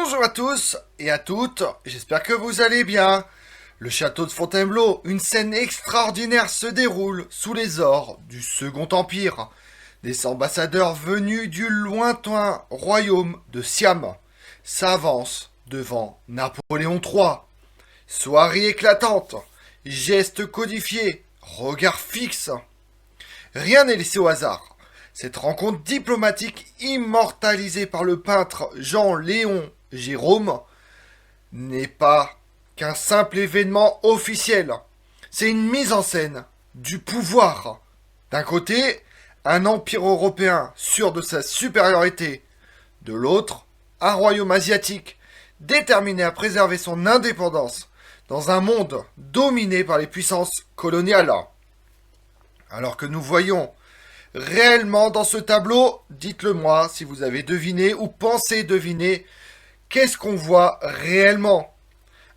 Bonjour à tous et à toutes, j'espère que vous allez bien. Le château de Fontainebleau, une scène extraordinaire se déroule sous les ors du Second Empire. Des ambassadeurs venus du lointain royaume de Siam s'avancent devant Napoléon III. Soirée éclatante, gestes codifiés, regards fixes. Rien n'est laissé au hasard. Cette rencontre diplomatique immortalisée par le peintre Jean-Léon Gérôme n'est pas qu'un simple événement officiel. C'est une mise en scène du pouvoir. D'un côté, un empire européen sûr de sa supériorité. De l'autre, un royaume asiatique déterminé à préserver son indépendance dans un monde dominé par les puissances coloniales. Alors que nous voyons réellement dans ce tableau, dites-le moi si vous avez deviné ou pensé deviner, qu'est-ce qu'on voit réellement?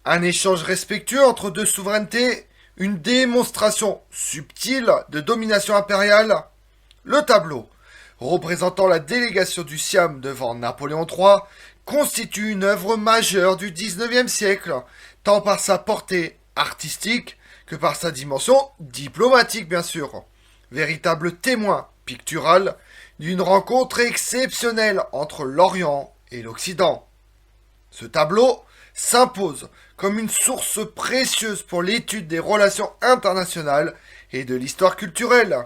Un échange respectueux entre deux souverainetés? Une démonstration subtile de domination impériale? Le tableau, représentant la délégation du Siam devant Napoléon III, constitue une œuvre majeure du XIXe siècle, tant par sa portée artistique que par sa dimension diplomatique bien sûr. Véritable témoin pictural d'une rencontre exceptionnelle entre l'Orient et l'Occident. Ce tableau s'impose comme une source précieuse pour l'étude des relations internationales et de l'histoire culturelle.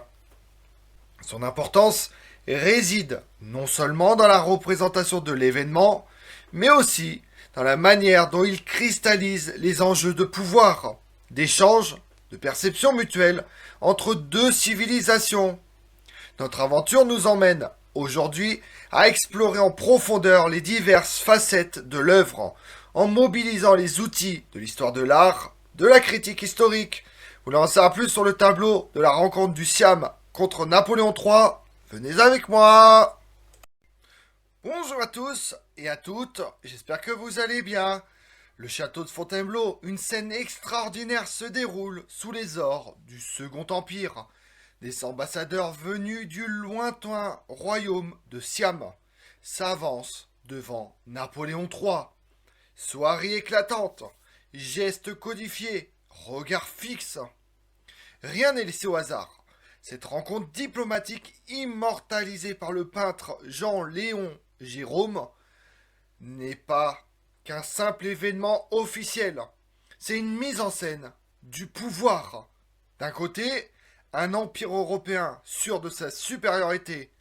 Son importance réside non seulement dans la représentation de l'événement, mais aussi dans la manière dont il cristallise les enjeux de pouvoir, d'échange, de perception mutuelle entre deux civilisations. Notre aventure nous emmène aujourd'hui à explorer en profondeur les diverses facettes de l'œuvre en mobilisant les outils de l'histoire de l'art, de la critique historique. Vous voulez en savoir plus sur le tableau de la rencontre du Siam contre Napoléon III? Venez avec moi. Bonjour à tous et à toutes, j'espère que vous allez bien. Le château de Fontainebleau, une scène extraordinaire se déroule sous les ors du Second Empire. Des ambassadeurs venus du lointain royaume de Siam s'avancent devant Napoléon III. Soirée éclatante, gestes codifiés, regards fixes. Rien n'est laissé au hasard. Cette rencontre diplomatique immortalisée par le peintre Jean-Léon Gérôme n'est pas qu'un simple événement officiel. C'est une mise en scène du pouvoir. D'un côté, un empire européen sûr de sa supériorité.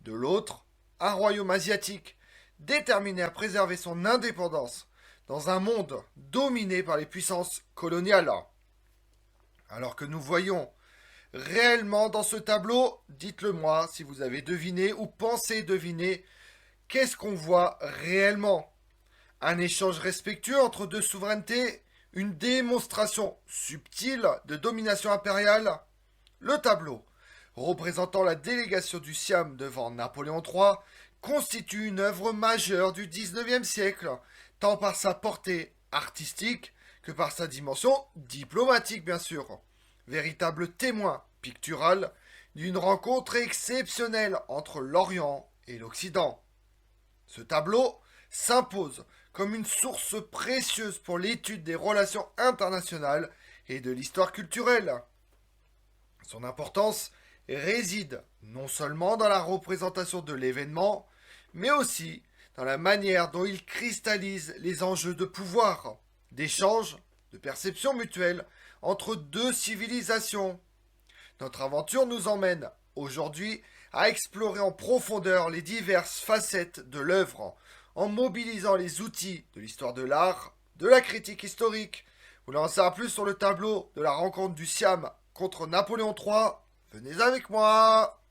De l'autre, un royaume asiatique déterminé à préserver son indépendance dans un monde dominé par les puissances coloniales. Alors que nous voyons réellement dans ce tableau, dites-le moi si vous avez deviné ou pensé deviner, qu'est-ce qu'on voit réellement? Un échange respectueux entre deux souverainetés? Une démonstration subtile de domination impériale? Le tableau, représentant la délégation du Siam devant Napoléon III, constitue une œuvre majeure du XIXe siècle, tant par sa portée artistique que par sa dimension diplomatique bien sûr. Véritable témoin pictural d'une rencontre exceptionnelle entre l'Orient et l'Occident. Ce tableau s'impose comme une source précieuse pour l'étude des relations internationales et de l'histoire culturelle. Son importance réside non seulement dans la représentation de l'événement, mais aussi dans la manière dont il cristallise les enjeux de pouvoir, d'échange, de perception mutuelle entre deux civilisations. Notre aventure nous emmène aujourd'hui à explorer en profondeur les diverses facettes de l'œuvre en mobilisant les outils de l'histoire de l'art, de la critique historique. Vous voulez en savoir plus sur le tableau de la rencontre du Siam contre Napoléon III? Venez avec moi.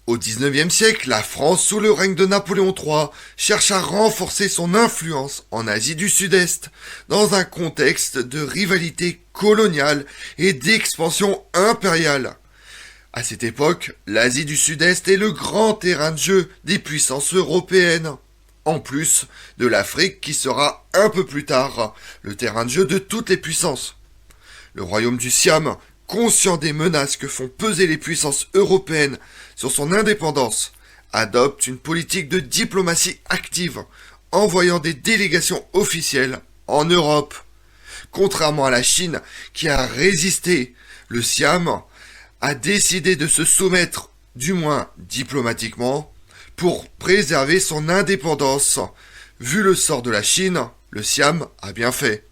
Au XIXe siècle, la France, sous le règne de Napoléon III, cherche à renforcer son influence en Asie du Sud-Est, dans un contexte de rivalité coloniale et d'expansion impériale. À cette époque, l'Asie du Sud-Est est le grand terrain de jeu des puissances européennes, en plus de l'Afrique qui sera un peu plus tard le terrain de jeu de toutes les puissances. Le royaume du Siam, conscient des menaces que font peser les puissances européennes sur son indépendance, adopte une politique de diplomatie active envoyant des délégations officielles en Europe. Contrairement à la Chine qui a résisté, le Siam a décidé de se soumettre, du moins diplomatiquement, pour préserver son indépendance. Vu le sort de la Chine, le Siam a bien fait.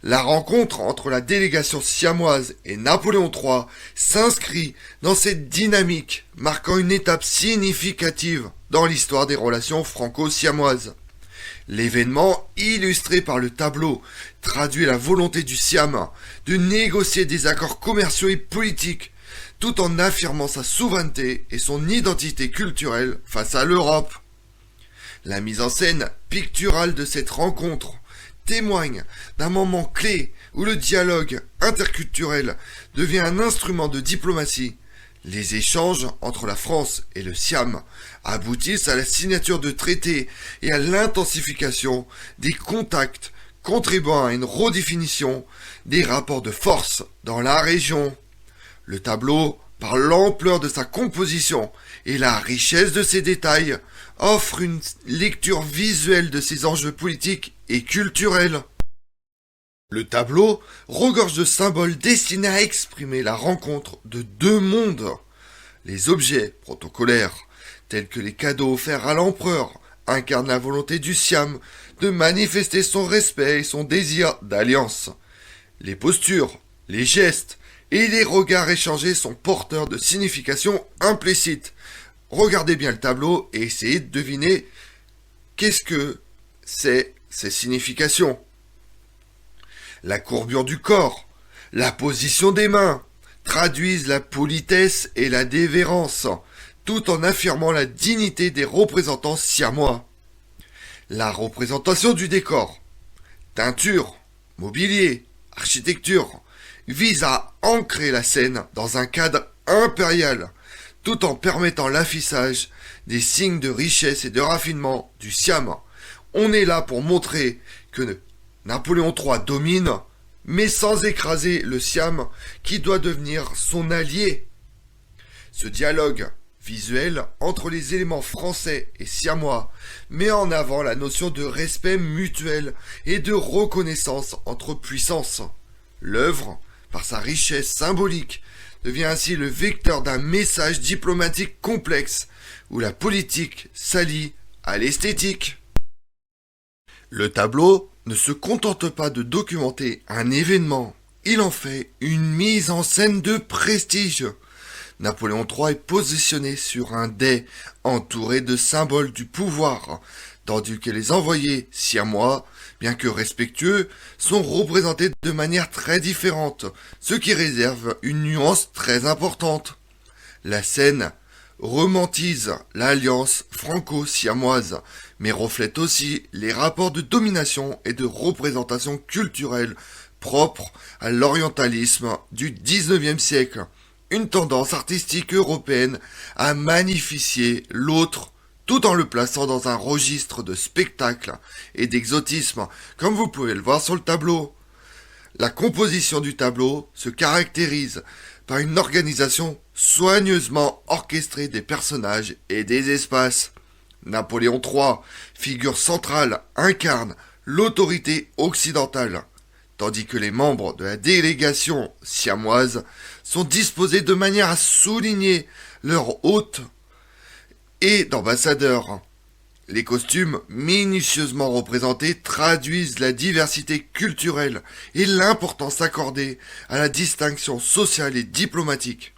La rencontre entre la délégation siamoise et Napoléon III s'inscrit dans cette dynamique, marquant une étape significative dans l'histoire des relations franco-siamoises. L'événement, illustré par le tableau, traduit la volonté du Siam de négocier des accords commerciaux et politiques, tout en affirmant sa souveraineté et son identité culturelle face à l'Europe. La mise en scène picturale de cette rencontre témoigne d'un moment clé où le dialogue interculturel devient un instrument de diplomatie. Les échanges entre la France et le Siam aboutissent à la signature de traités et à l'intensification des contacts, contribuant à une redéfinition des rapports de force dans la région. Le tableau, par l'ampleur de sa composition et la richesse de ses détails, offre une lecture visuelle de ses enjeux politiques et culturels. Le tableau regorge de symboles destinés à exprimer la rencontre de deux mondes. Les objets protocolaires, tels que les cadeaux offerts à l'empereur, incarnent la volonté du Siam de manifester son respect et son désir d'alliance. Les postures, les gestes et les regards échangés sont porteurs de significations implicites. Regardez bien le tableau et essayez de deviner qu'est-ce que c'est ces significations. La courbure du corps, la position des mains traduisent la politesse et la dévérence, tout en affirmant la dignité des représentants siamois. La représentation du décor, teinture, mobilier, architecture, vise à ancrer la scène dans un cadre impérial, tout en permettant l'affichage des signes de richesse et de raffinement du Siam. On est là pour montrer que Napoléon III domine, mais sans écraser le Siam qui doit devenir son allié. Ce dialogue visuel entre les éléments français et siamois met en avant la notion de respect mutuel et de reconnaissance entre puissances. L'œuvre, par sa richesse symbolique, devient ainsi le vecteur d'un message diplomatique complexe où la politique s'allie à l'esthétique. Le tableau ne se contente pas de documenter un événement, il en fait une mise en scène de prestige. Napoléon III est positionné sur un dais entouré de symboles du pouvoir, tandis que les envoyés siamois, bien que respectueux, sont représentés de manière très différente, ce qui réserve une nuance très importante. La scène romantise l'alliance franco-siamoise, mais reflète aussi les rapports de domination et de représentation culturelle propres à l'orientalisme du XIXe siècle, une tendance artistique européenne à magnifier l'autre tout en le plaçant dans un registre de spectacle et d'exotisme, comme vous pouvez le voir sur le tableau. La composition du tableau se caractérise par une organisation soigneusement orchestrée des personnages et des espaces. Napoléon III, figure centrale, incarne l'autorité occidentale, tandis que les membres de la délégation siamoise sont disposés de manière à souligner leur hôte et d'ambassadeurs. Les costumes minutieusement représentés traduisent la diversité culturelle et l'importance accordée à la distinction sociale et diplomatique.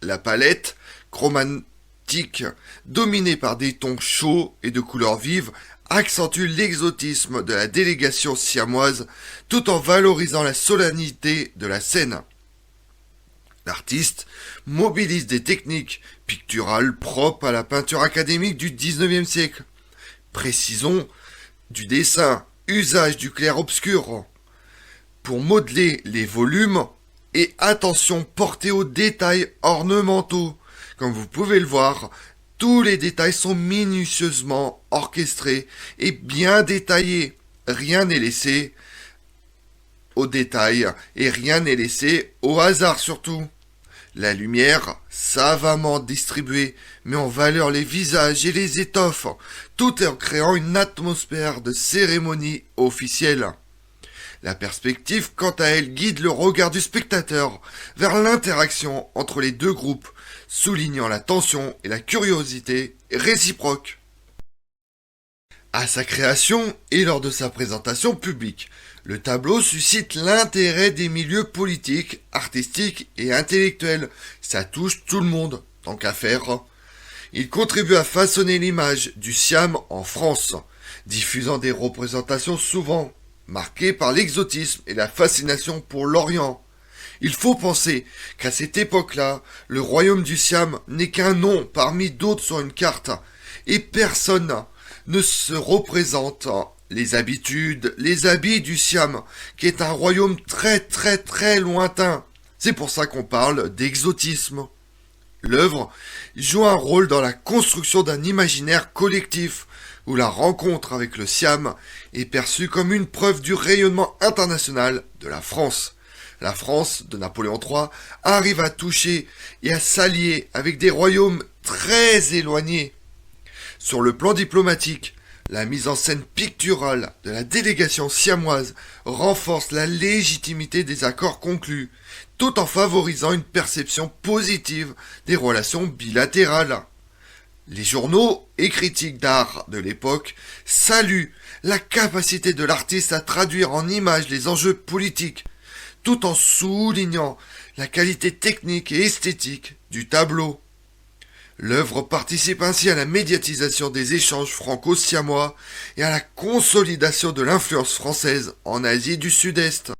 La palette chromatique, dominée par des tons chauds et de couleurs vives, accentue l'exotisme de la délégation siamoise tout en valorisant la solennité de la scène. L'artiste mobilise des techniques picturales propres à la peinture académique du XIXe siècle. Précision du dessin, usage du clair-obscur pour modeler les volumes et attention portée aux détails ornementaux. Comme vous pouvez le voir, tous les détails sont minutieusement orchestrés et bien détaillés. Rien n'est laissé au détail et rien n'est laissé au hasard surtout. La lumière, savamment distribuée, met en valeur les visages et les étoffes, tout en créant une atmosphère de cérémonie officielle. La perspective, quant à elle, guide le regard du spectateur vers l'interaction entre les deux groupes, soulignant la tension et la curiosité réciproque. À sa création et lors de sa présentation publique, le tableau suscite l'intérêt des milieux politiques, artistiques et intellectuels. Ça touche tout le monde, tant qu'à faire. Il contribue à façonner l'image du Siam en France, diffusant des représentations souvent marquées par l'exotisme et la fascination pour l'Orient. Il faut penser qu'à cette époque-là, le royaume du Siam n'est qu'un nom parmi d'autres sur une carte, et personne ne se représente les habitudes, les habits du Siam, qui est un royaume très lointain. C'est pour ça qu'on parle d'exotisme. L'œuvre joue un rôle dans la construction d'un imaginaire collectif, où la rencontre avec le Siam est perçue comme une preuve du rayonnement international de la France. La France de Napoléon III arrive à toucher et à s'allier avec des royaumes très éloignés. Sur le plan diplomatique, la mise en scène picturale de la délégation siamoise renforce la légitimité des accords conclus, tout en favorisant une perception positive des relations bilatérales. Les journaux et critiques d'art de l'époque saluent la capacité de l'artiste à traduire en images les enjeux politiques, tout en soulignant la qualité technique et esthétique du tableau. L'œuvre participe ainsi à la médiatisation des échanges franco-siamois et à la consolidation de l'influence française en Asie du Sud-Est.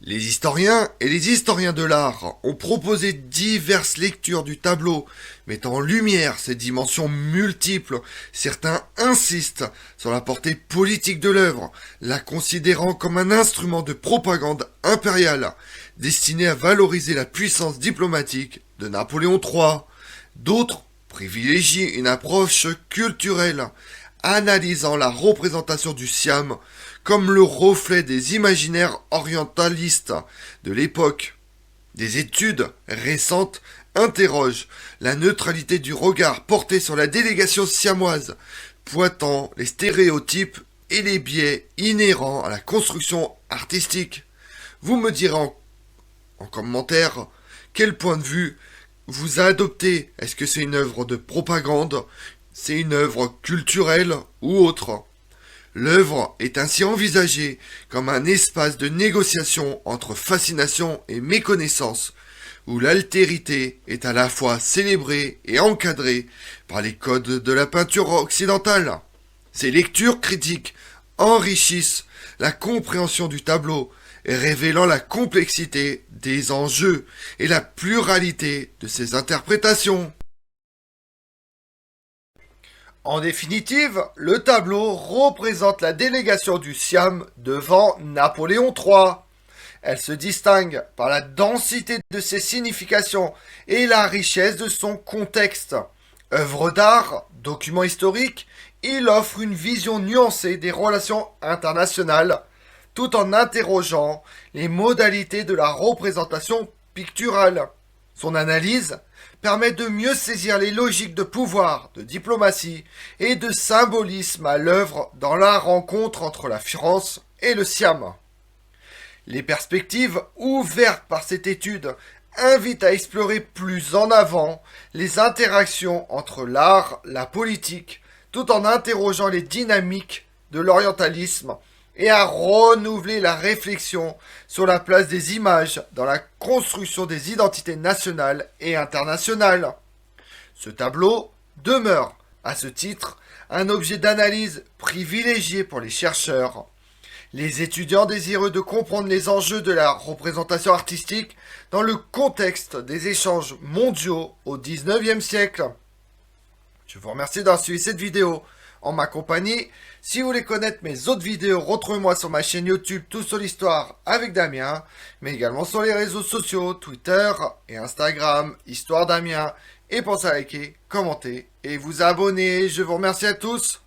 Les historiens et les historiens de l'art ont proposé diverses lectures du tableau, mettant en lumière ses dimensions multiples. Certains insistent sur la portée politique de l'œuvre, la considérant comme un instrument de propagande impériale, destiné à valoriser la puissance diplomatique de Napoléon III. D'autres privilégient une approche culturelle, analysant la représentation du Siam comme le reflet des imaginaires orientalistes de l'époque. Des études récentes interrogent la neutralité du regard porté sur la délégation siamoise, pointant les stéréotypes et les biais inhérents à la construction artistique. Vous me direz en commentaire quel point de vue vous adoptez. Est-ce que c'est une œuvre de propagande? C'est une œuvre culturelle ou autre? L'œuvre est ainsi envisagée comme un espace de négociation entre fascination et méconnaissance, où l'altérité est à la fois célébrée et encadrée par les codes de la peinture occidentale. Ces lectures critiques enrichissent la compréhension du tableau, révélant la complexité des enjeux et la pluralité de ses interprétations. En définitive, le tableau représente la délégation du Siam devant Napoléon III. Elle se distingue par la densité de ses significations et la richesse de son contexte. Œuvre d'art, document historique, il offre une vision nuancée des relations internationales, tout en interrogeant les modalités de la représentation picturale. Son analyse permet de mieux saisir les logiques de pouvoir, de diplomatie et de symbolisme à l'œuvre dans la rencontre entre la France et le Siam. Les perspectives ouvertes par cette étude invitent à explorer plus en avant les interactions entre l'art, la politique, tout en interrogeant les dynamiques de l'orientalisme et à renouveler la réflexion sur la place des images dans la construction des identités nationales et internationales. Ce tableau demeure, à ce titre, un objet d'analyse privilégié pour les chercheurs, les étudiants désireux de comprendre les enjeux de la représentation artistique dans le contexte des échanges mondiaux au XIXe siècle. Je vous remercie d'avoir suivi cette vidéo en ma compagnie. Si vous voulez connaître mes autres vidéos, retrouvez-moi sur ma chaîne YouTube Tout sur l'Histoire avec Damien, mais également sur les réseaux sociaux, Twitter et Instagram, Histoire Damien. Et pensez à liker, commenter et vous abonner. Je vous remercie à tous.